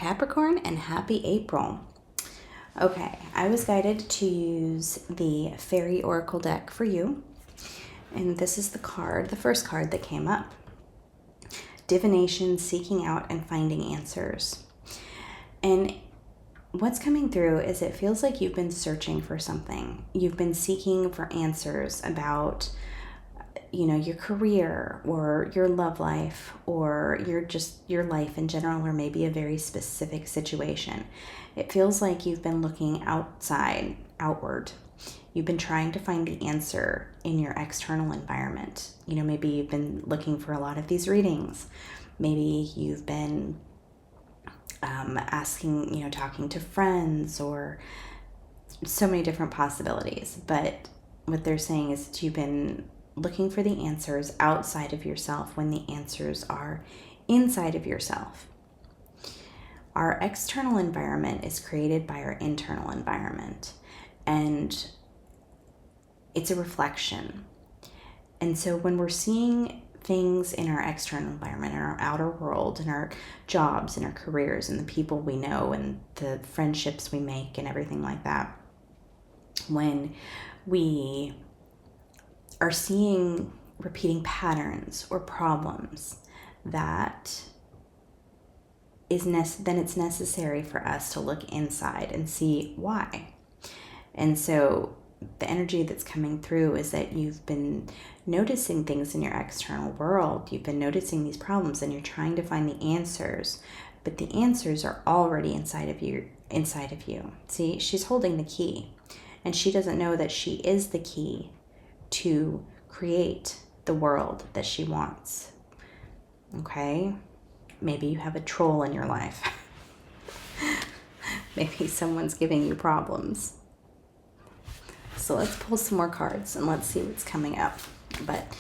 Capricorn, and happy April. Okay, I was guided to use the Fairy Oracle deck for you. And this is the first card that came up. Divination, seeking out and finding answers. And what's coming through is it feels like you've been searching for something. You've been seeking for answers about your career or your love life or your life in general, or maybe a very specific situation. It feels like you've been looking outward. You've been trying to find the answer in your external environment. Maybe you've been looking for a lot of these readings. Maybe you've been asking, talking to friends, or so many different possibilities. But what they're saying is that you've been looking for the answers outside of yourself when the answers are inside of yourself. Our external environment is created by our internal environment, and it's a reflection. And so when we're seeing things in our external environment, in our outer world, in our jobs, in our careers, and the people we know, and the friendships we make, and everything like that, when we are seeing repeating patterns or problems, that then it's necessary for us to look inside and see why. And so the energy that's coming through is that you've been noticing things in your external world. You've been noticing these problems, and you're trying to find the answers, but the answers are already inside of you. See, she's holding the key, and she doesn't know that she is the key to create the world that she wants. Okay? Maybe you have a troll in your life. Maybe someone's giving you problems. So let's pull some more cards and let's see what's coming up. But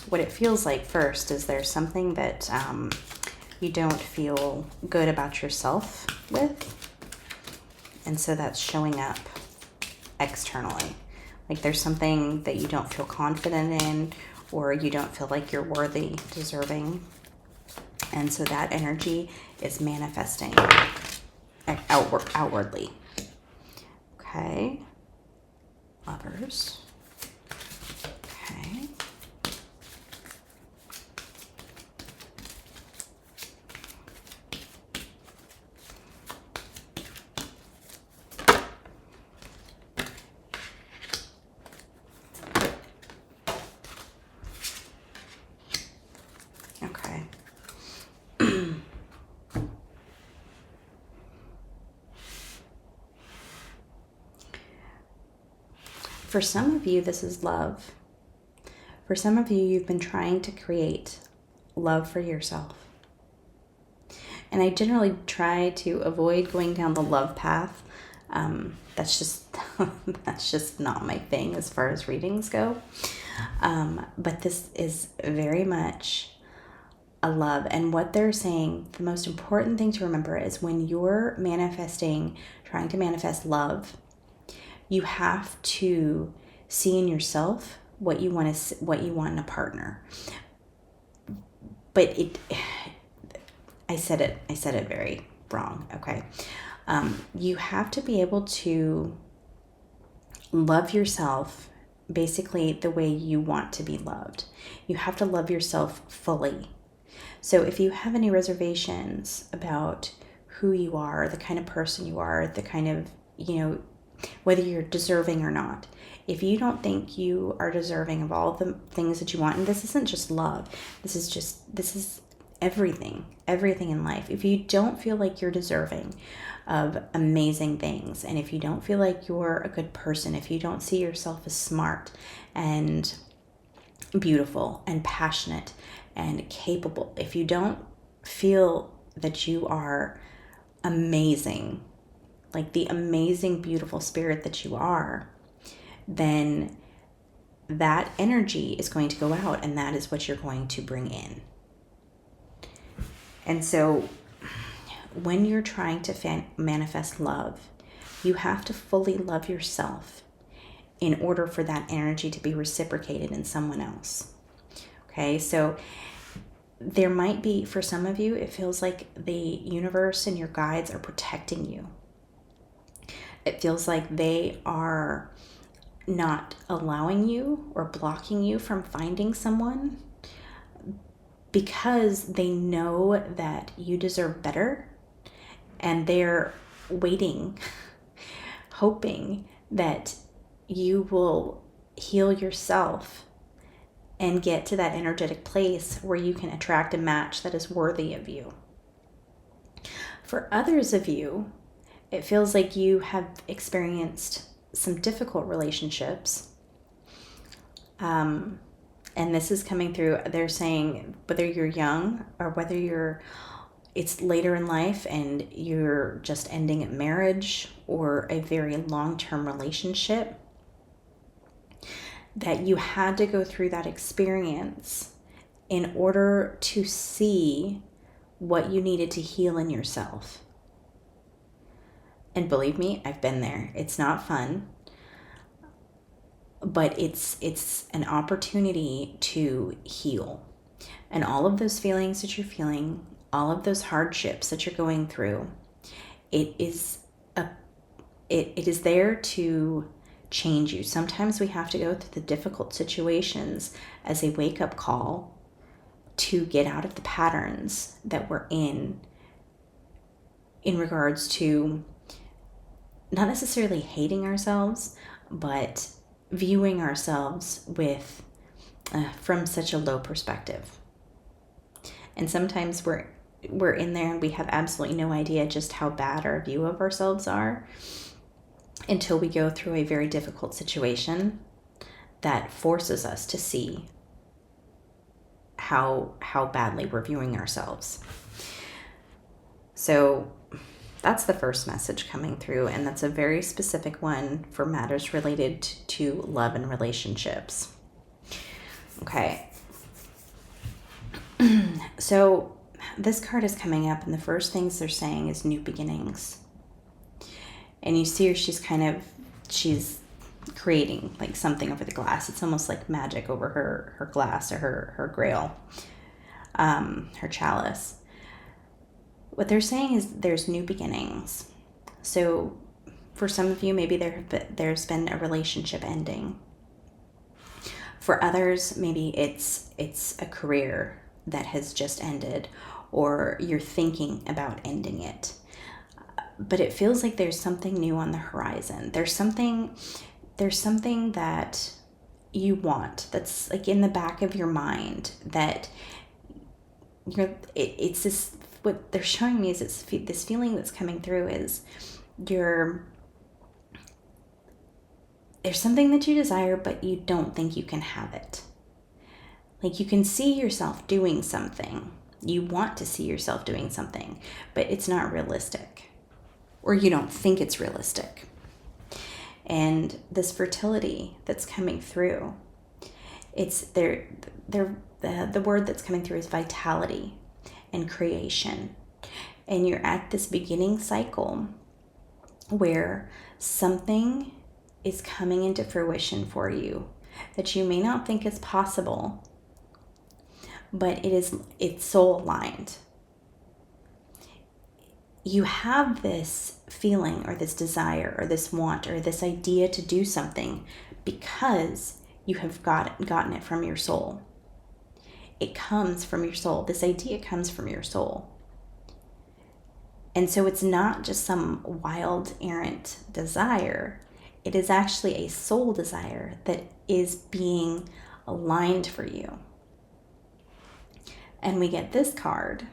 what it feels like first is there's something that you don't feel good about yourself with. And so that's showing up externally. Like there's something that you don't feel confident in, or you don't feel like you're worthy, deserving. And so that energy is manifesting outwardly. Okay. Lovers. Okay. Okay. For some of you, this is love. For some of you, you've been trying to create love for yourself. And I generally try to avoid going down the love path. That's just not my thing as far as readings go. But this is very much a love. And what they're saying, the most important thing to remember is when you're trying to manifest love, you have to see in yourself what you want in a partner. But I said it very wrong. Okay. You have to be able to love yourself basically the way you want to be loved. You have to love yourself fully. So if you have any reservations about who you are, the kind of person you are, the kind of, whether you're deserving or not, if you don't think you are deserving of all the things that you want, and this isn't just love, this is everything in life. If you don't feel like you're deserving of amazing things, and if you don't feel like you're a good person, if you don't see yourself as smart and beautiful and passionate and capable, if you don't feel that you are amazing, like the amazing, beautiful spirit that you are, then that energy is going to go out, and that is what you're going to bring in. And so when you're trying to manifest love, you have to fully love yourself in order for that energy to be reciprocated in someone else. Okay, so there might be, for some of you, it feels like the universe and your guides are protecting you. It feels like they are not allowing you or blocking you from finding someone because they know that you deserve better, and they're waiting, hoping that you will heal yourself and get to that energetic place where you can attract a match that is worthy of you. For others of you, it feels like you have experienced some difficult relationships. And this is coming through, they're saying, whether you're young or whether it's later in life and you're just ending a marriage or a very long-term relationship, that you had to go through that experience in order to see what you needed to heal in yourself. And believe me, I've been there. It's not fun, but it's an opportunity to heal. And all of those feelings that you're feeling, all of those hardships that you're going through, it is there to change you. Sometimes we have to go through the difficult situations as a wake-up call to get out of the patterns that we're in regards to not necessarily hating ourselves, but viewing ourselves with from such a low perspective. And sometimes we're in there and we have absolutely no idea just how bad our view of ourselves are until we go through a very difficult situation that forces us to see how badly we're viewing ourselves. So that's the first message coming through, and that's a very specific one for matters related to love and relationships. Okay. So this card is coming up, and the first things they're saying is new beginnings. And you see her, she's creating like something over the glass. It's almost like magic over her glass or her grail, her chalice. What they're saying is there's new beginnings. So for some of you, maybe there's been a relationship ending. For others, maybe it's a career that has just ended, or you're thinking about ending it. But it feels like there's something new on the horizon. There's something that you want, that's like in the back of your mind, that it's this, what they're showing me is this feeling that's coming through is there's something that you desire, but you don't think you can have it. Like you can see yourself doing something. You want to see yourself doing something, but it's not realistic, or you don't think it's realistic. And this fertility that's coming through, it's the word that's coming through is vitality and creation. And you're at this beginning cycle where something is coming into fruition for you that you may not think is possible, but it's soul aligned. You have this feeling or this desire or this want or this idea to do something because you have gotten it from your soul. It comes from your soul. This idea comes from your soul. And so it's not just some wild, errant desire. It is actually a soul desire that is being aligned for you. And we get this card.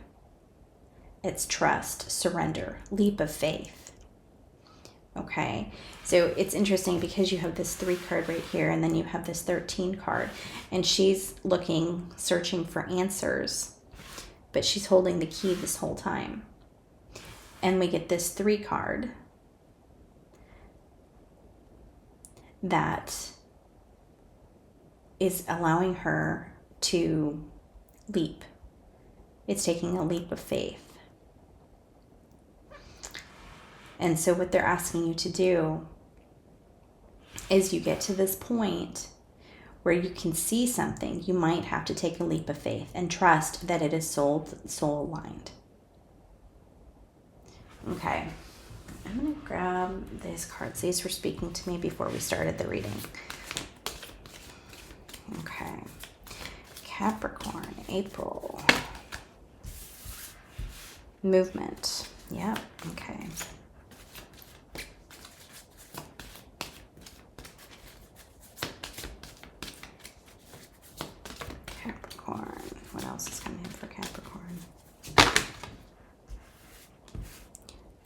It's trust, surrender, leap of faith. Okay, so it's interesting because you have this 3 card right here, and then you have this 13 card, and she's looking, searching for answers, but she's holding the key this whole time. And we get this 3 card that is allowing her to leap. It's taking a leap of faith. And so what they're asking you to do is you get to this point where you can see something, you might have to take a leap of faith and trust that it is soul aligned. Okay, I'm going to grab these cards. These were speaking to me before we started the reading. Okay, Capricorn, April. Movement. Yep, okay. Capricorn. What else is coming in for Capricorn?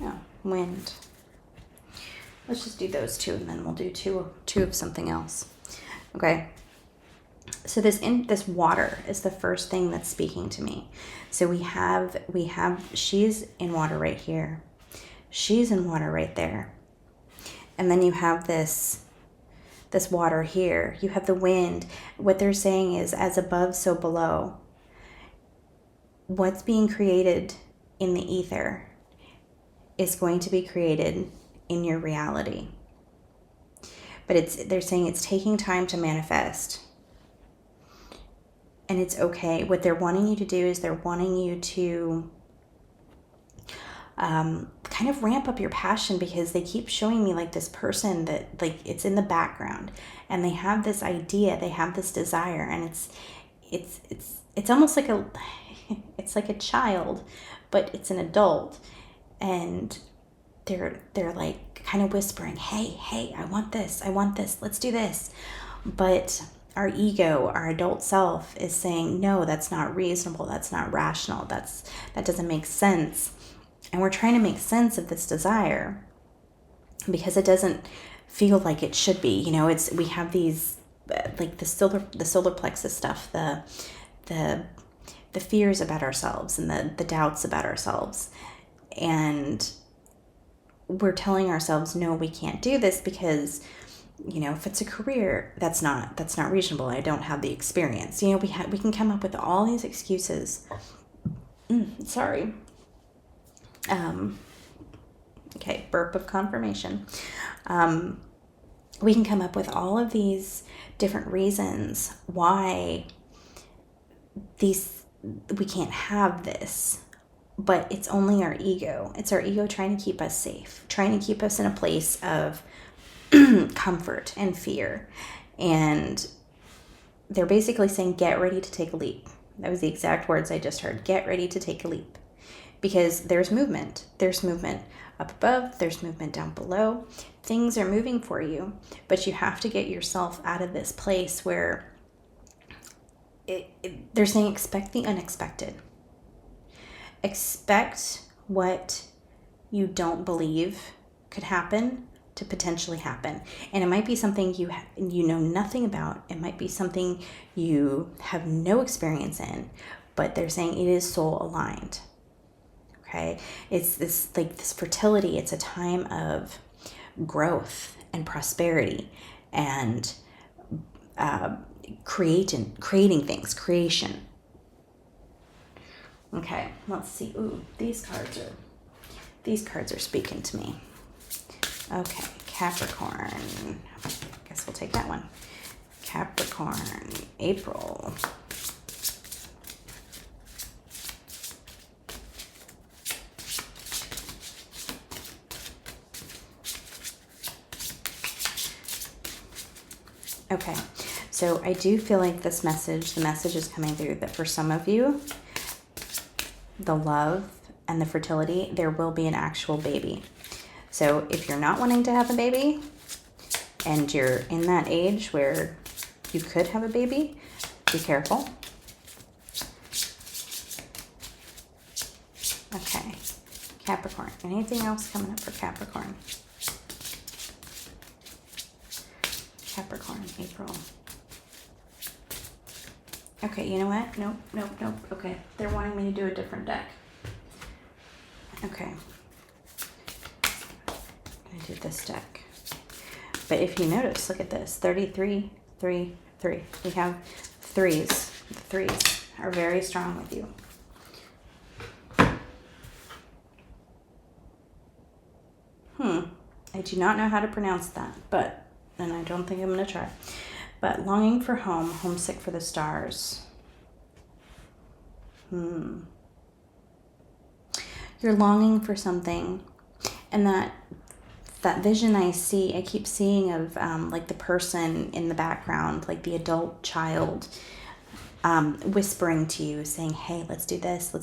Oh, wind. Let's just do those two, and then we'll do two of something else. Okay. So this water is the first thing that's speaking to me. So we have she's in water right here. She's in water right there. And then you have this water here. You have the wind. What they're saying is, as above, so below. What's being created in the ether is going to be created in your reality. But they're saying it's taking time to manifest. And it's okay. What they're wanting you to do is they're wanting you to kind of ramp up your passion, because they keep showing me like this person that, like, it's in the background, and they have this idea, they have this desire, and it's almost like it's like a child, but it's an adult, and they're like kind of whispering, hey, I want this, let's do this. But our ego, our adult self, is saying, no, that's not reasonable, that's not rational, that doesn't make sense. And we're trying to make sense of this desire because it doesn't feel like it should be. You know, we have these like the solar plexus stuff, the fears about ourselves and the doubts about ourselves, and we're telling ourselves, no, we can't do this because, you know, if it's a career, that's not reasonable. I don't have the experience. You know, we can come up with all these excuses. Sorry. Okay, burp of confirmation. We can come up with all of these different reasons why we can't have this, but it's only our ego. It's our ego trying to keep us safe, trying to keep us in a place of comfort and fear. And they're basically saying, get ready to take a leap. That was the exact words I just heard. Get ready to take a leap. Because there's movement. There's movement up above. There's movement down below. Things are moving for you, but you have to get yourself out of this place where they're saying expect the unexpected. Expect what you don't believe could happen to potentially happen. And it might be something you know nothing about. It might be something you have no experience in, but they're saying it is soul aligned. Okay, it's this fertility. It's a time of growth and prosperity and creating things, creation. Okay, let's see. Ooh, these cards are speaking to me. Okay, Capricorn. I guess we'll take that one. Capricorn, April. Okay, so I do feel like the message is coming through that for some of you, the love and the fertility, there will be an actual baby. So if you're not wanting to have a baby and you're in that age where you could have a baby, be careful. Okay, Capricorn. Anything else coming up for Capricorn? Capricorn, April. Okay, you know what? Nope. Okay, they're wanting me to do a different deck. Okay. I did this deck. But if you notice, look at this. 33, 3, 3. We have threes. The threes are very strong with you. I do not know how to pronounce that, and I don't think I'm going to try. But longing for home, homesick for the stars. You're longing for something, and that vision I keep seeing of like the person in the background, like the adult child, whispering to you, saying, hey, let's do this,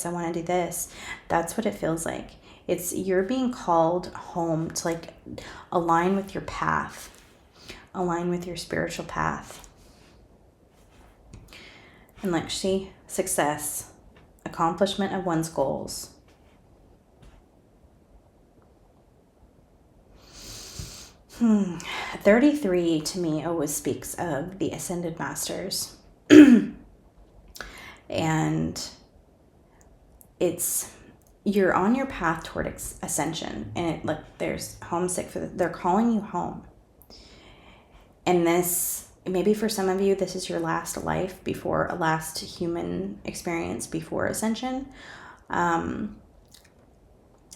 I want to do this. That's what it feels like. It's you're being called home to like align with your path, align with your spiritual path. And like, see, success, accomplishment of one's goals. Hmm. 33 to me always speaks of the ascended masters. And you're on your path toward ascension, and there's homesick they're calling you home. And this, maybe for some of you, this is your last life before a last human experience before ascension. But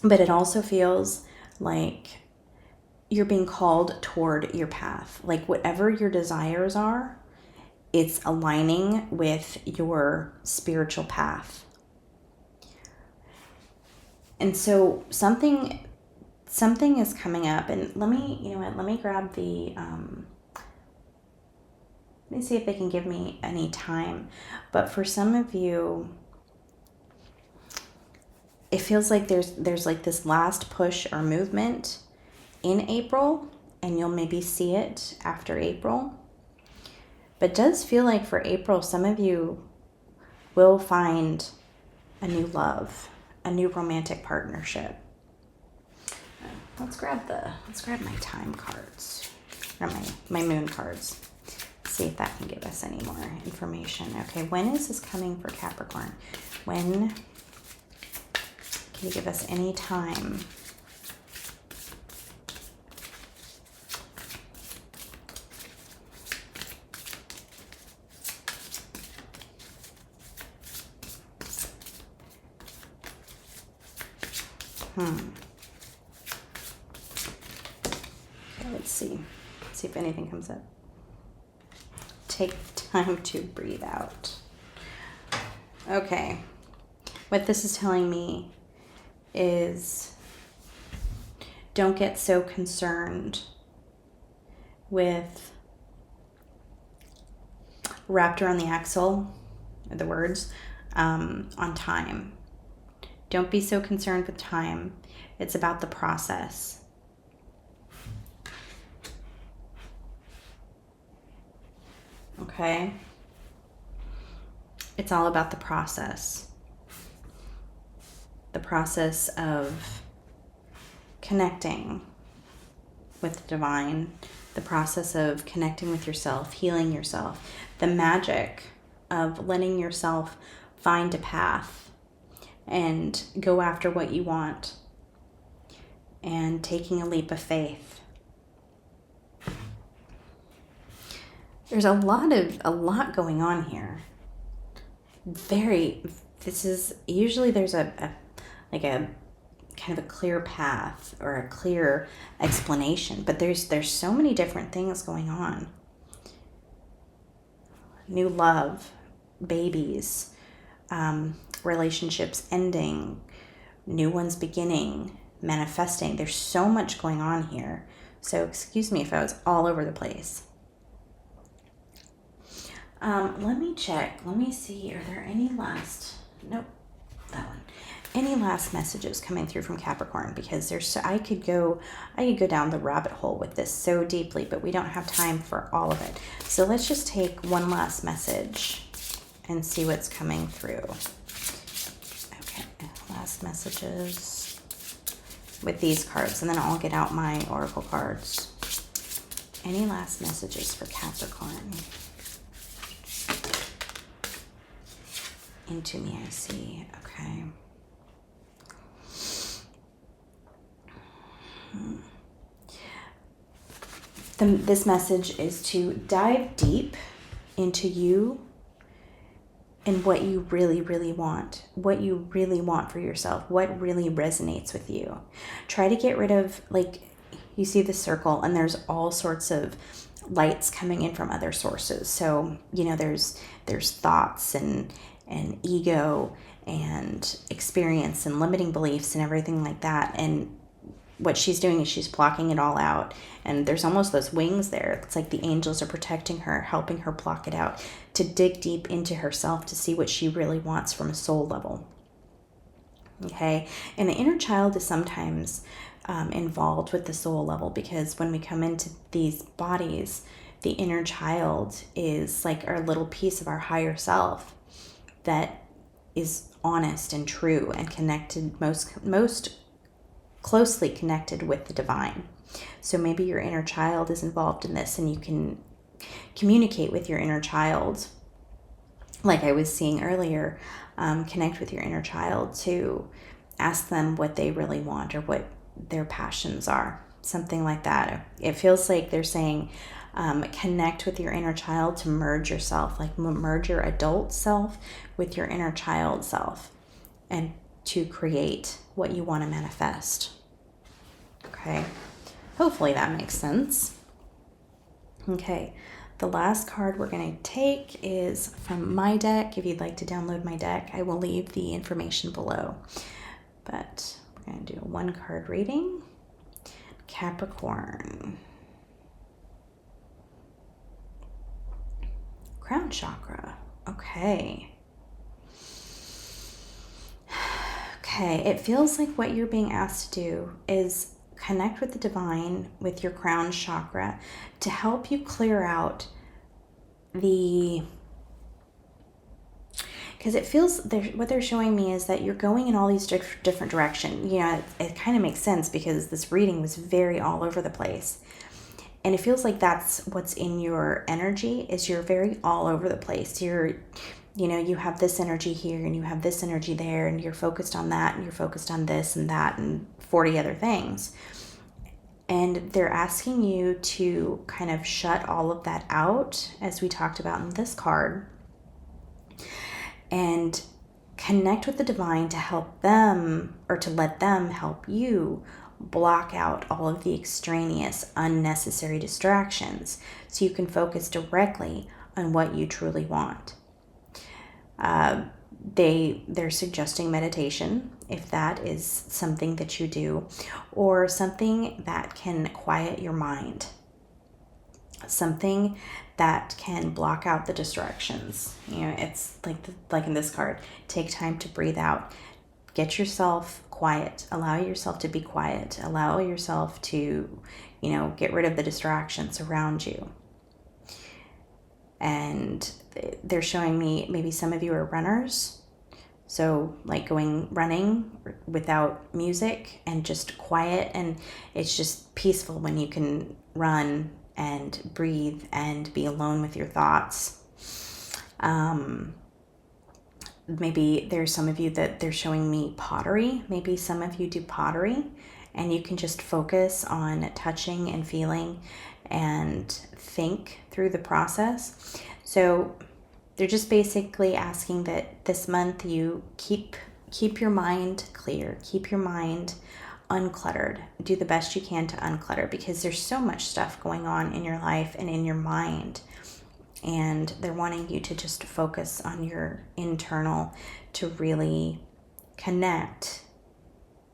it also feels like you're being called toward your path. Like whatever your desires are, it's aligning with your spiritual path. And so something is coming up, and let me grab the, let me see if they can give me any time. But for some of you, it feels like there's like this last push or movement in April, and you'll maybe see it after April. But it does feel like for April, some of you will find a new love, a new romantic partnership. Let's grab my time cards, or my moon cards. See if that can give us any more information. Okay, when is this coming for Capricorn? When can you give us any time? Okay, let's see if anything comes up. Take time to breathe out. Okay, what this is telling me is don't get so concerned with wrapped around the axle, the words, on time. Don't be so concerned with time. It's about the process. Okay? It's all about the process. The process of connecting with the divine, the process of connecting with yourself, healing yourself, the magic of letting yourself find a path and go after what you want, and taking a leap of faith. There's a lot going on here. Usually there's a kind of a clear path or a clear explanation, but there's so many different things going on. New love, babies, relationships ending, new ones beginning, manifesting. There's so much going on here. So excuse me if I was all over the place. Let me check. Let me see. Are there any last? Nope. That one. Any last messages coming through from Capricorn? Because I could go down the rabbit hole with this so deeply, but we don't have time for all of it. So let's just take one last message and see what's coming through. Okay, last messages with these cards, and then I'll get out my oracle cards. Any last messages for Capricorn? Into me, I see. Okay. This message is to dive deep into you and what you really, really want. What you really want for yourself. What really resonates with you. Try to get rid of, you see the circle, and there's all sorts of light's coming in from other sources. So, there's thoughts and ego and experience and limiting beliefs and everything like that. And what she's doing is she's blocking it all out. And there's almost those wings there. It's like the angels are protecting her, helping her block it out, to dig deep into herself to see what she really wants from a soul level. Okay? And the inner child is sometimes involved with the soul level, because when we come into these bodies, the inner child is like our little piece of our higher self that is honest and true and connected, most closely connected with the divine. So maybe your inner child is involved in this, and you can communicate with your inner child, like I was seeing earlier. Connect with your inner child to ask them what they really want or what their passions are, something like that. It feels like they're saying connect with your inner child to merge yourself, like merge your adult self with your inner child self, and to create what you want to manifest. Okay, hopefully that makes sense. Okay, the last card we're going to take is from my deck. If you'd like to download my deck, I will leave the information below. But we're going to do a 1-card reading. Capricorn. Crown chakra. Okay. Okay, it feels like what you're being asked to do is connect with the divine with your crown chakra to help you clear out because it feels, what they're showing me is that you're going in all these different directions. It kind of makes sense because this reading was very all over the place. And it feels like that's what's in your energy, is you're very all over the place. You have this energy here and you have this energy there, and you're focused on that and you're focused on this and that and 40 other things. And they're asking you to kind of shut all of that out, as we talked about in this card, and connect with the divine to help them, or to let them help you block out all of the extraneous, unnecessary distractions so you can focus directly on what you truly want. They're suggesting meditation, if that is something that you do, or something that can quiet your mind, something that can block out the distractions. It's like in this card, take time to breathe out, get yourself quiet, allow yourself to be quiet, allow yourself to, get rid of the distractions around you. And they're showing me maybe some of you are runners. So like running without music and just quiet, and it's just peaceful when you can run and breathe and be alone with your thoughts. Maybe there's some of you that they're showing me pottery. Maybe some of you do pottery, and you can just focus on touching and feeling and think through the process. So they're just basically asking that this month you keep your mind clear, keep your mind uncluttered. Do the best you can to unclutter, because there's so much stuff going on in your life and in your mind. And they're wanting you to just focus on your internal, to really connect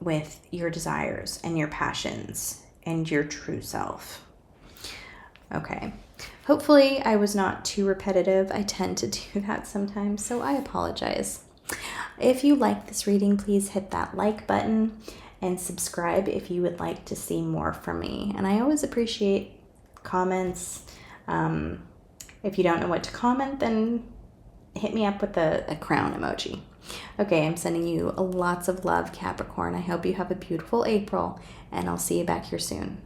with your desires and your passions and your true self. Okay. Hopefully I was not too repetitive. I tend to do that sometimes, so I apologize. If you like this reading, please hit that like button and subscribe if you would like to see more from me. And I always appreciate comments. If you don't know what to comment, then hit me up with a crown emoji. Okay, I'm sending you lots of love, Capricorn. I hope you have a beautiful April, and I'll see you back here soon.